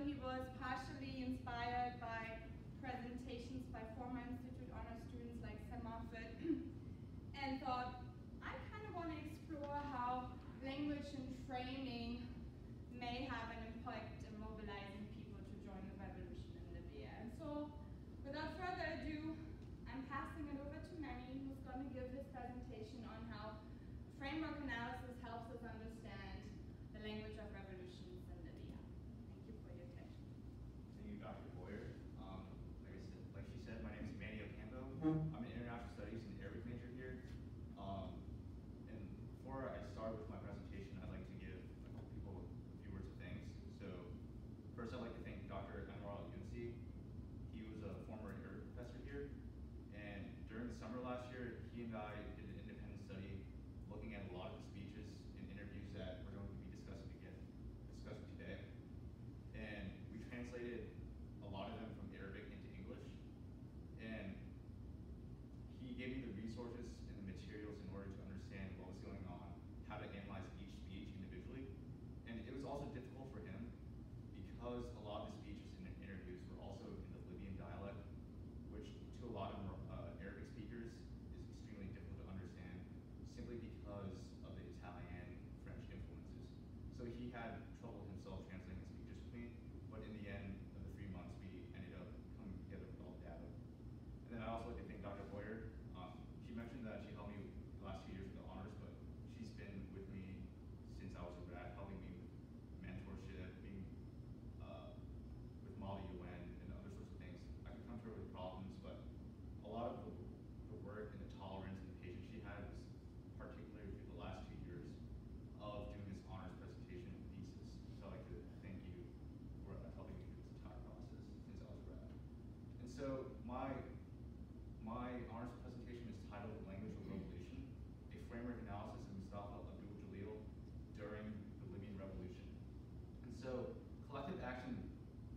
he was partially inspired by presentations by former Institute Honor students like Sam Moffat, and thought, I kind of want to explore how language and framing may have an impact in mobilizing people to join the revolution in Libya. And so, without further ado, I'm passing it over to Manny, who's going to give his presentation on how framework analysis helps us understand the language of revolutions in Libya. Thank you for your attention. Thank you, Dr. Boyer. Like she said, my name is Manny Ocampo. I'm an international studies and Arabic major here. And before I start with my presentation, I'd like to give people a few words of thanks. So first, I'd like to thank Dr. Anwar Al-Younsi. He was a former Arabic professor here. And during the summer last year, he and I did an independent study looking at a lot of the speeches and interviews that we're going to be discussing today. And we translated a lot of them from Arabic into English. And he gave me the resources and the materials in order to understand what was going on, how to analyze each speech individually. And it was also difficult for him because a lot of the speeches and interviews were also in the Libyan dialect, which to a lot of Arabic speakers is extremely difficult to understand simply because of the Italian, French influences. So he had trouble himself translating the speeches with me, but in the end of the 3 months, we ended up coming together with all the data. And then I also like to thank Dr. Boyer. She mentioned that she helped me the last 2 years with the honors, but she's been with me since I was a grad, helping me with mentorship, being with Molly UN and other sorts of things. I could come to her with problems, but a lot of the work and the tolerance and the patience she had was particularly through the last 2 years of doing this honors presentation and thesis. So I'd like to thank you for helping me through this entire process since I was a grad. And so my honors presentation is titled The Language of Revolution, a framework analysis of Mustafa Abdul Jalil during the Libyan Revolution. And so collective action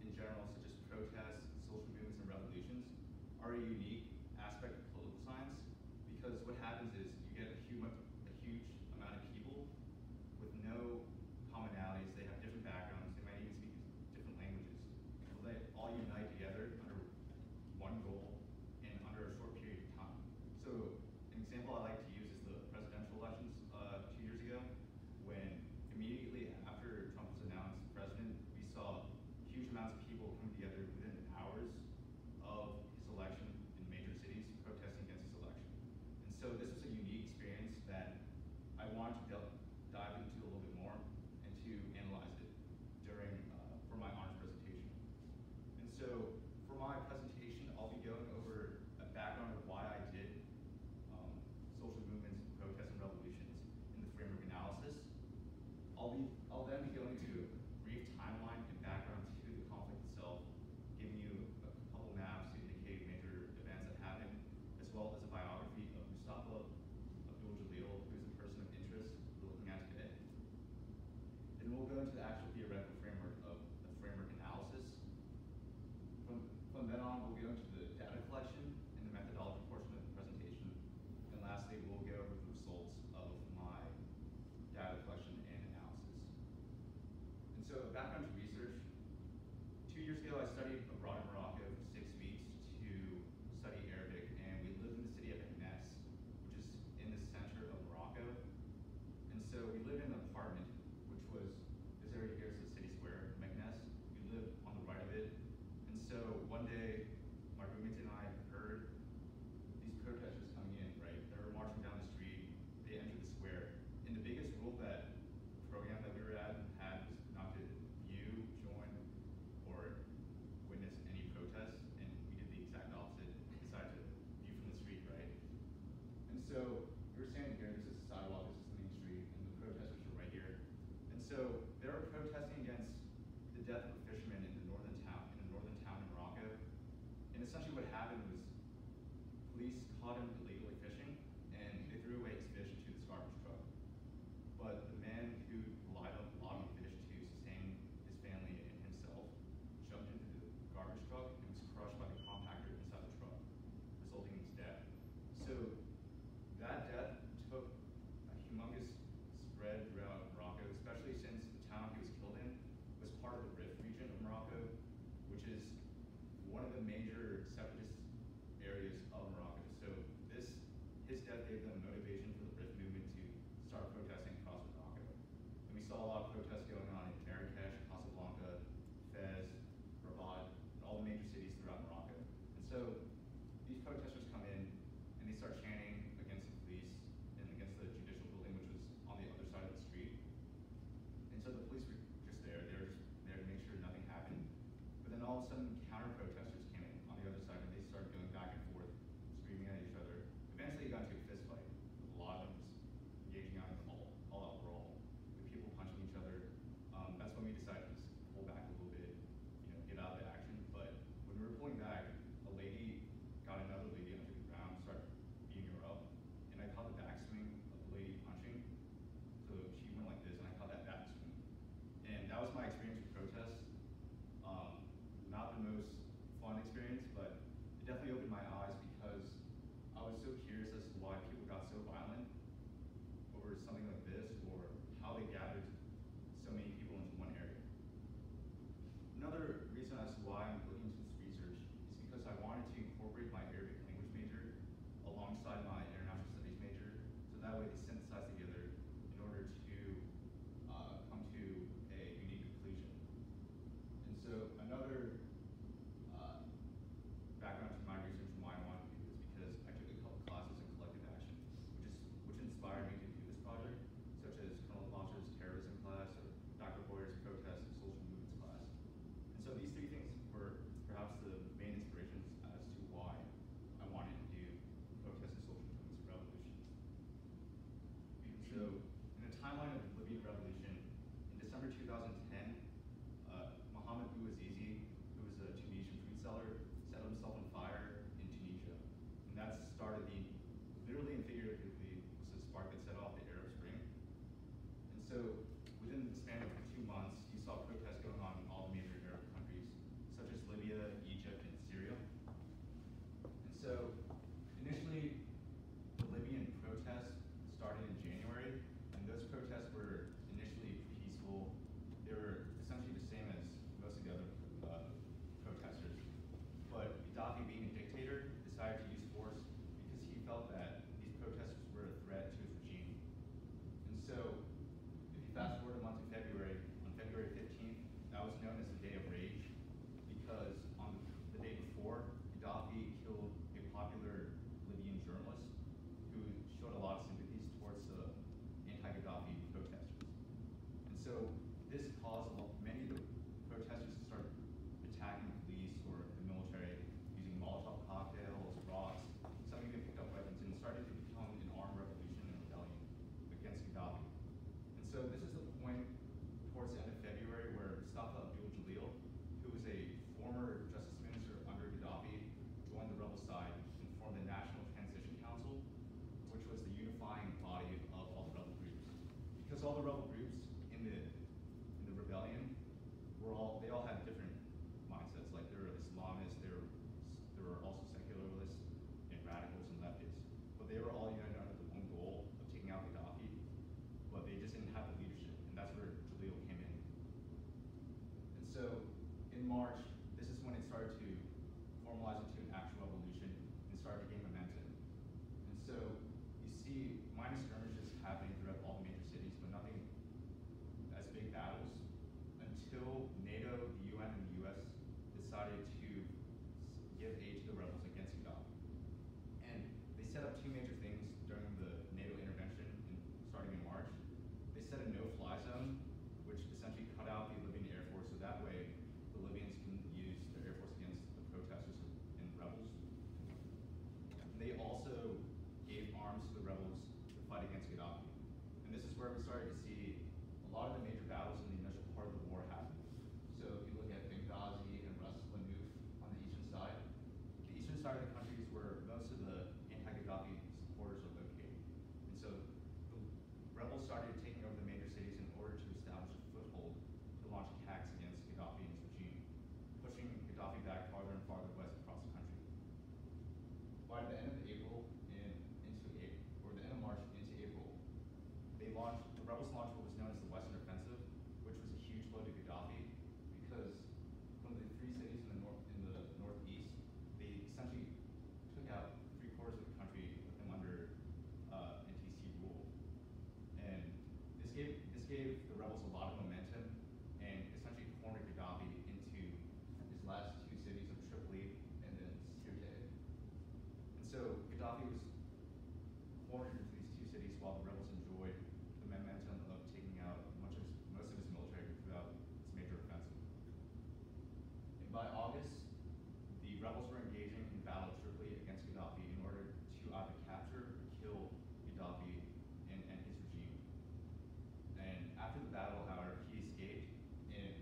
in general, such as protests, social movements, and revolutions, are a unique aspect of political science because what happens is you get a huge amount of people with no commonalities. They have different backgrounds. They might even speak different languages. Well, they all unite together under one goal and under a short period of time. So an example I like to use is the presidential elections 2 years ago, when immediately after Trump was announced president, we saw huge amounts of people coming together within hours of his election in major cities protesting against his election. And so this was a unique experience that I wanted to dive into a little bit more and to analyze it for my honors presentation. And so for my presentation, I'll be going over a background of why I did social movements, protests, and revolutions in the framework analysis. I'll then be going to a brief timeline and background to the conflict itself, giving you a couple maps to indicate major events that happened, as well as a biography of Mustafa Abdul Jalil, who's a person of interest we're looking at today. And we'll go into the actual theoretical framework of the framework analysis. From then on, we'll go into the data collection and the methodology portion of the presentation. And lastly, we'll go over the results of my data collection and analysis. And so background to research. 2 years ago, I studied abroad in Morocco for 6 weeks to study Arabic, and we lived in the city of Meknes, which is in the center of Morocco. And so we lived in an apartment, which was, this area here is the city square, Meknes. We lived on the right of it. And so one day, my roommates and I heard these protesters coming in, right? They were marching down the street, they entered the square. And the biggest rule that the program that we were at had was not to view, join, or witness any protests, and we did the exact opposite. We decided to view from the street, right? And so we were standing here, this is the sidewalk, this is the main street, and the protesters were right here. And so they were protesting against the death of a fisherman in a northern town in Morocco. And essentially what happened was police caught him illegally fishing, and they threw away his fish into this garbage truck. But the man who relied on logging fish to sustain his family and himself jumped into the garbage truck and was crushed by the compactor inside the truck, resulting in his death. So that death took a humongous spread throughout Morocco, especially since the town he was killed in was part of the Rif region of Morocco, side of the country is where most of the anti-Gaddafi supporters are located. And so the rebels started taking over the major cities in order to establish a foothold to launch attacks against Gaddafi and his regime, pushing Gaddafi back farther and farther west across the country. By the end of April or the end of March into April, the rebels launched what was known as the Western Offensive, which was a huge blow to Gaddafi because from the three cities in the northeast, they essentially took out 3/4 of the country and put them under NTC rule. And this gave the rebels a lot of momentum and essentially cornered Gaddafi into his last two cities of Tripoli and then Sirte. And so Gaddafi was cornered into these two cities while the rebels enjoyed the momentum of taking out most of his military throughout its major offensive. And by August, the rebels were engaging in battle at Tripoli against Gaddafi in order to either capture or kill Gaddafi and his regime. And after the battle, however, he escaped and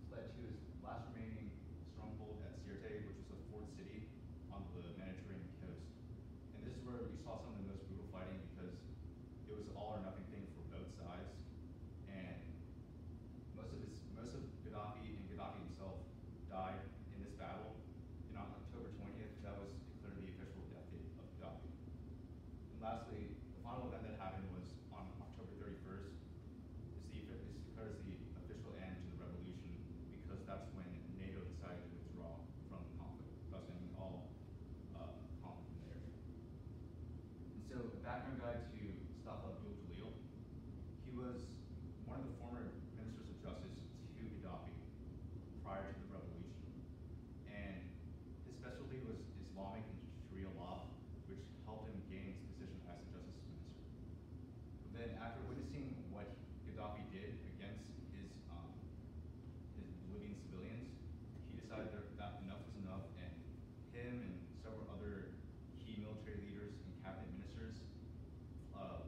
fled to his last remaining stronghold at Sirte, which was a fourth city on the Mediterranean coast. And this is where we saw some of the most brutal fighting because it was all or nothing thing for both sides. And most of Gaddafi and Gaddafi himself died in this battle. And on October 20th, that was declared the official death date of Gaddafi. And lastly, the final event that happened was on October 31st. This declares the official end to the revolution because that's when NATO decided to withdraw from the conflict, thus ending all conflict in the area. And so, a background guide to Mustafa Abdul Jalil. He was one of the former ministers of justice to Gaddafi prior to the revolution. And his specialty was Islamic and Sharia law, which helped him gain his position as the justice minister. But then after witnessing what Gaddafi did against his Libyan civilians, he decided that enough was enough, and him and several other key military leaders and cabinet ministers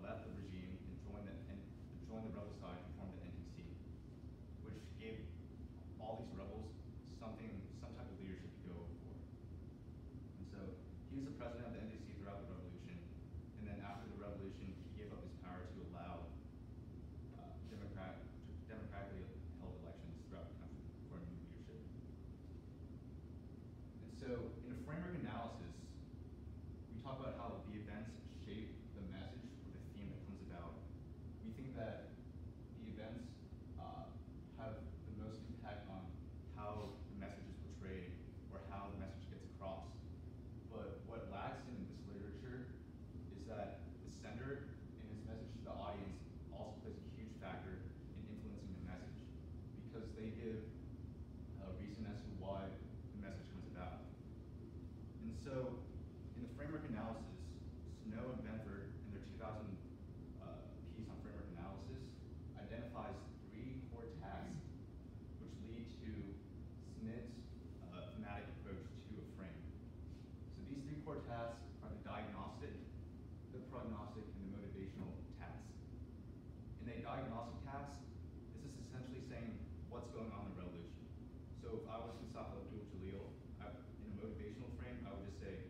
left the regime and joined the rebel side and formed the NTC, which gave all these rebels some type of leadership to go for. And so he was the president of the NTC throughout the revolution, and then after the revolution, he gave up his power to allow democratically held elections throughout the country for new leadership. And so in a framework analysis, we talk about how the events shape the message or the theme that comes about. We think that the events have the most impact on how the message is portrayed or how the message gets across. But what lacks in this literature is that the sender and his message to the audience also plays a huge factor in influencing the message because they give a reason as to why the message comes about. And so in the framework analysis, Snow and Benford in their 2000 piece on framework analysis identifies 3 core tasks which lead to Smith's thematic approach to a frame. So these 3 core tasks are the diagnostic, the prognostic, and the motivational tasks. In a diagnostic task, this is essentially saying what's going on in the revolution. So if I was Mustafa Abdul Jalil, in a motivational frame, I would just say,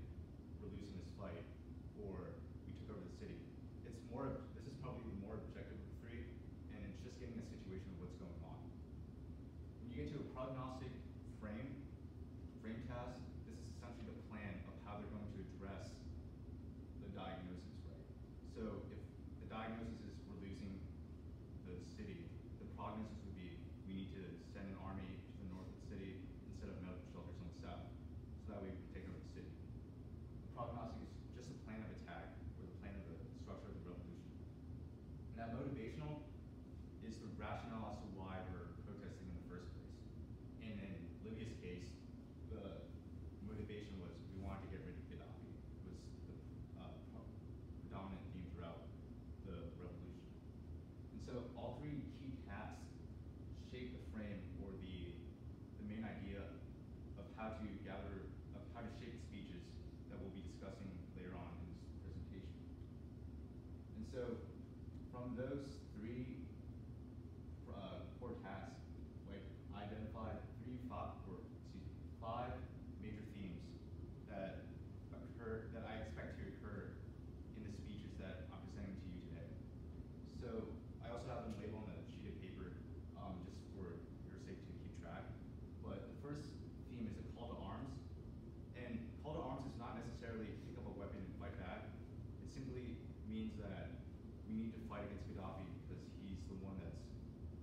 that we need to fight against Gaddafi because he's the one that's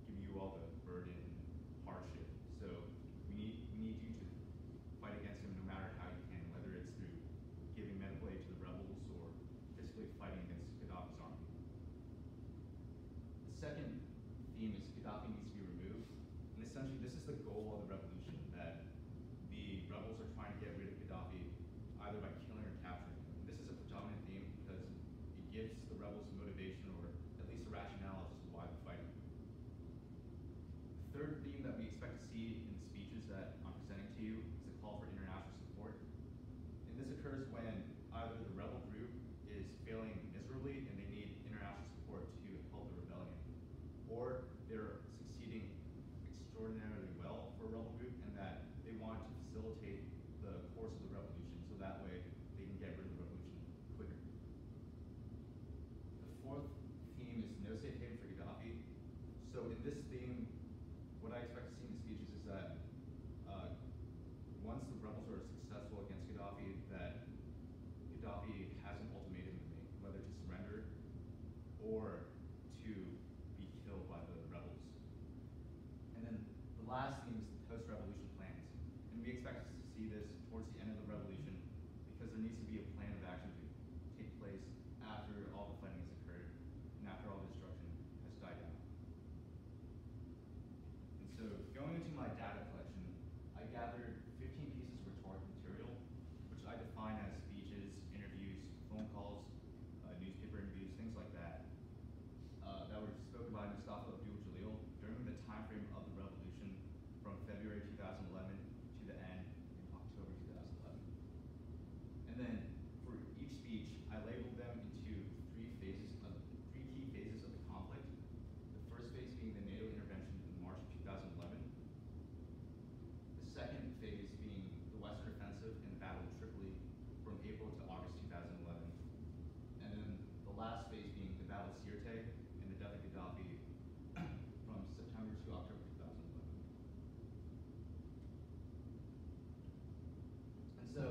giving you all the burden and hardship. So we need you to fight against him no matter how you can, whether it's through giving medical aid to the rebels or physically fighting against Gaddafi's army. The second theme is Gaddafi needs to be removed. And essentially this is the goal of the revolution, that the rebels are trying to get rid of Gaddafi either by killing or capturing him. This is a predominant theme because it gives the rebels motivation or at least a rationale as to why they're fighting. The third theme that we expect to see in the speeches that I'm presenting to you is the call for international support. And this occurs when either the rebel group is failing miserably and they need international support to help the rebellion, or they're succeeding extraordinarily well for a rebel group and that they want to facilitate the course of the revolution so that way they can get rid of the revolution quicker. The fourth theme is no safe haven for Gaddafi. So in this theme, what I expect to see in the speeches is that once the rebels are successful against Gaddafi, that Gaddafi has an ultimatum to make, whether to surrender or to be killed by the rebels. And then the last theme is the post-revolution plans. And we expect to see this towards the end of the revolution because there needs to be a plan of action to take place after all the fighting has occurred and after all the destruction has died down. And so going into my data collection, I gathered 15 pieces of rhetorical material, which I define as speeches, interviews, phone calls, newspaper interviews, things like that, that were spoken by Mustafa Abdul Jalil during the time frame of the revolution from February 2011 to the end in October 2011. And then for each speech, I labeled them into three key phases of the conflict. The first phase being the NATO intervention in March of 2011. The second phase being the Western Offensive and the Battle of Tripoli from April to August 2011. And then the last phase being the Battle of Sirte and the death of Gaddafi from September to October 2011. And so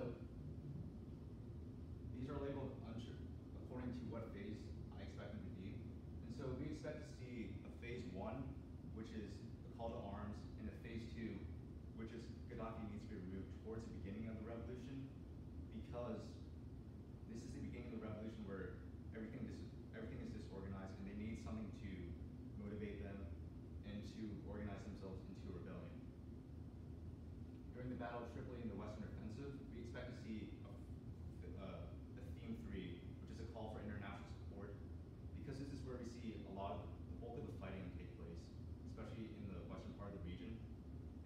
these are labeled according to what phase I expect them to be. And so we expect to see a phase 1, which is the call to arms, and a phase 2, which is Gaddafi needs to be removed towards the beginning of the revolution, because this is the beginning of the revolution where everything is disorganized and they need something to motivate them and to organize themselves into a rebellion. During the Battle of Tripoli and the Western Offensive, we expect to see a theme 3, which is a call for international support, because this is where we see the bulk of the fighting take place, especially in the western part of the region.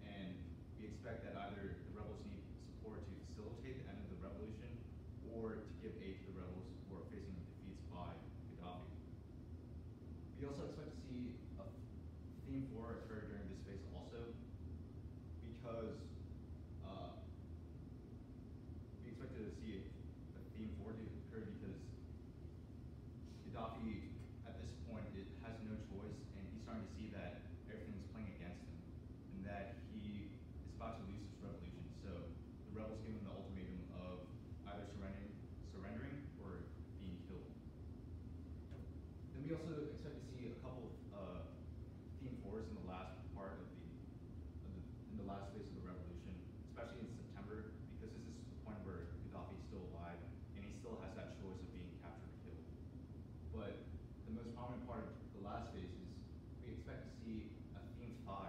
And we expect that either the rebels need support to facilitate the end of the revolution or to give aid to the rebels who are facing defeats by Gaddafi. We also expect to see a theme 4 occur during this phase also, because we expect to see a theme 4 to occur because Gaddafi, at this point, has no choice, and he's starting to see that everything's playing against him, and that he is about to lose this revolution. So the rebels give him the ultimatum of either surrendering or being killed. Then we also expect to see a couple of theme 4s in the last part of in the last phase of the revolution, especially in September, because this is the point where Gaddafi is still alive and he still has that choice of being captured or killed. But the most prominent part of the last phase is we expect to see a theme 5,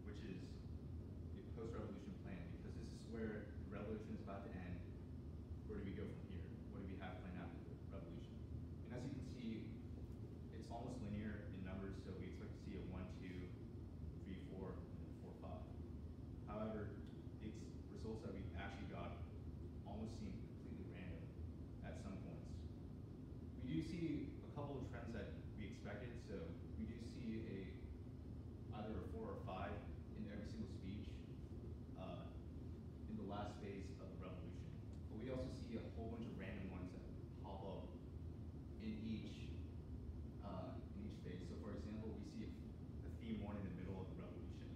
which is the post-revolution plan, because this is where the revolution is about to end. Where do we go from here? What do we have planned after the revolution? And as you can see, it's almost linear in numbers, so we expect to see a 1, 2, 3, 4, and 4, 5. However, the results that we actually got almost seem completely random at some points. We do see a couple of trends that we expected, so we do see either a 4 or 5 in every single speech in the last phase of the revolution. But we also see a whole bunch of random ones that pop up in each phase. So for example, we see a theme 1 in the middle of the revolution,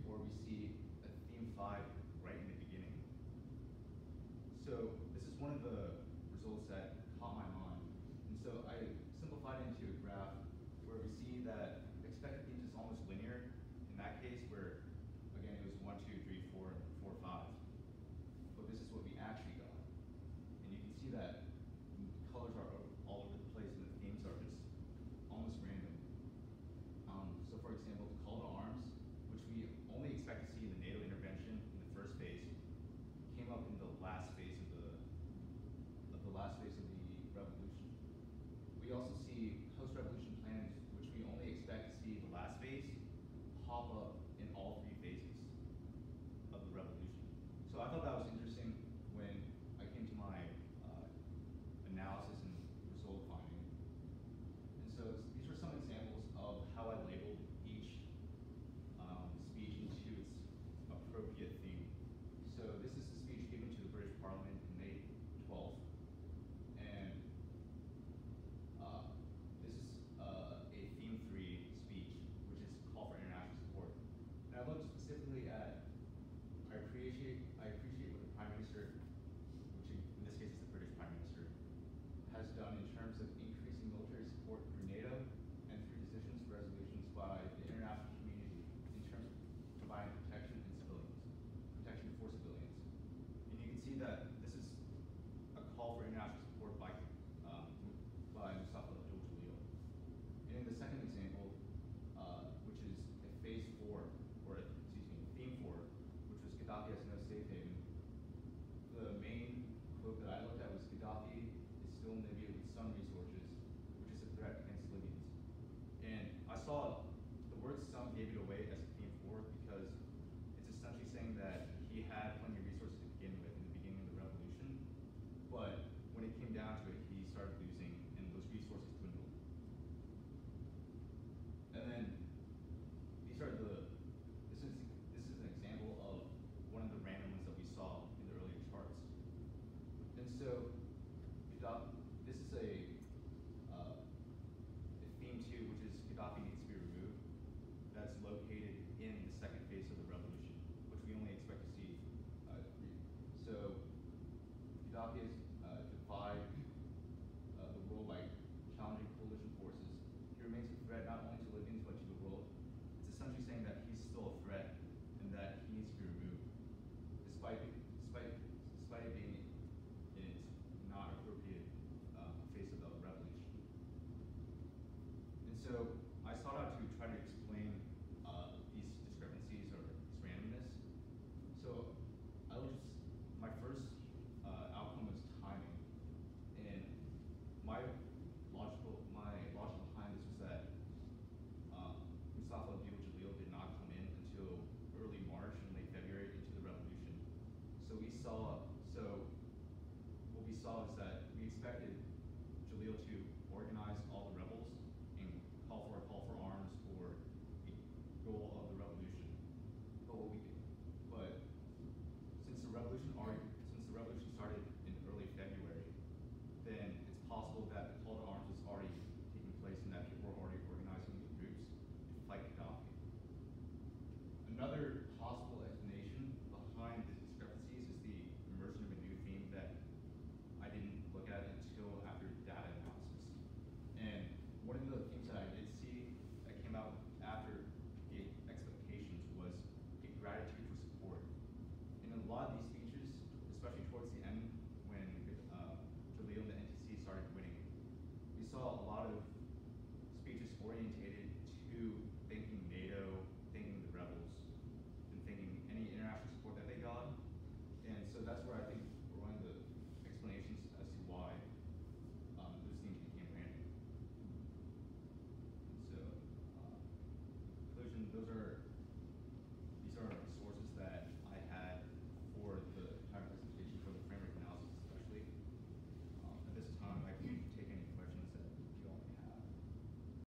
or we see a theme 5 right in the beginning. So this is one of the results that caught my mind. And so I simplified it into a graph where we see that expected themes is almost linear in that case, where again it was 1, 2, 3, 4, 4, 5. But this is what we actually got. And you can see that colors are all over the place and the themes are just almost random. So for example, the call to arms, which we only expect to see in the NATO intervention in the first phase, came up in the last phase of the revolution. We also see post-revolution plans, which we only expect to see the last phase pop up in all 3 phases of the revolution. So I thought that was interesting when I came to my analysis and result finding. And so these were some examples of how I labeled each speech into its appropriate theme. So this is a speech given to the British Parliament in May 12th. And this is a theme 3 speech, which is call for international support. And I looked specifically at, I appreciate what the Prime Minister, which in this case is the British Prime Minister, has done in terms of increasing military support for NATO and through decisions for resolutions by the international community in terms of providing protection for civilians. And you can see that this is a call for international support by Mustafa Abdul Jalil. And in the second example, which is a phase 4, or excuse me, theme 4, which was Gaddafi has no safe haven, the main quote that I looked at was Gaddafi is still in Libya with some resources, which is a threat against Libyans. And I saw the word some gave it away as theme 4 because it's essentially saying that he had plenty of resources to begin with in the beginning of the revolution, but when it came down to it, he started losing and those resources dwindled. And then this is an example of one of the random ones that we saw in the earlier charts. And so this is a theme 2, which is Gaddafi needs to be removed. That's located in the second phase of the revolution, which we only expect to see. So Gaddafi has defied the world by challenging coalition forces. He remains a threat not only to Libyans but to the world. It's essentially saying that he's still a threat and that he needs to be removed, despite it being in its not appropriate phase of the revolution. And so I sought out to try to explain these discrepancies or this randomness. So my first outcome was timing, and my logical behind this was that Mustafa Abdul Jalil did not come in until early March and late February into the revolution. So what we saw is that we expected Jalil to organize all the rebels and call for arms or the goal of the revolution. But since the revolution started in early February, then it's possible that the call to arms was already taking place and that people were already organizing the groups to fight Gaddafi. Another possible explanation behind the discrepancies is the immersion of a new theme that I didn't look at until after data analysis. And one of the themes that I did see that came out after the expectations was a gratitude for support. In a lot of these speeches, especially towards the end when Jalil and the NTC started winning, we saw a lot of speeches orientated to thanking NATO, thanking the rebels, and thanking any international support that they got. And so that's where I think one of the explanations as to why those themes became random. And so, conclusion, those are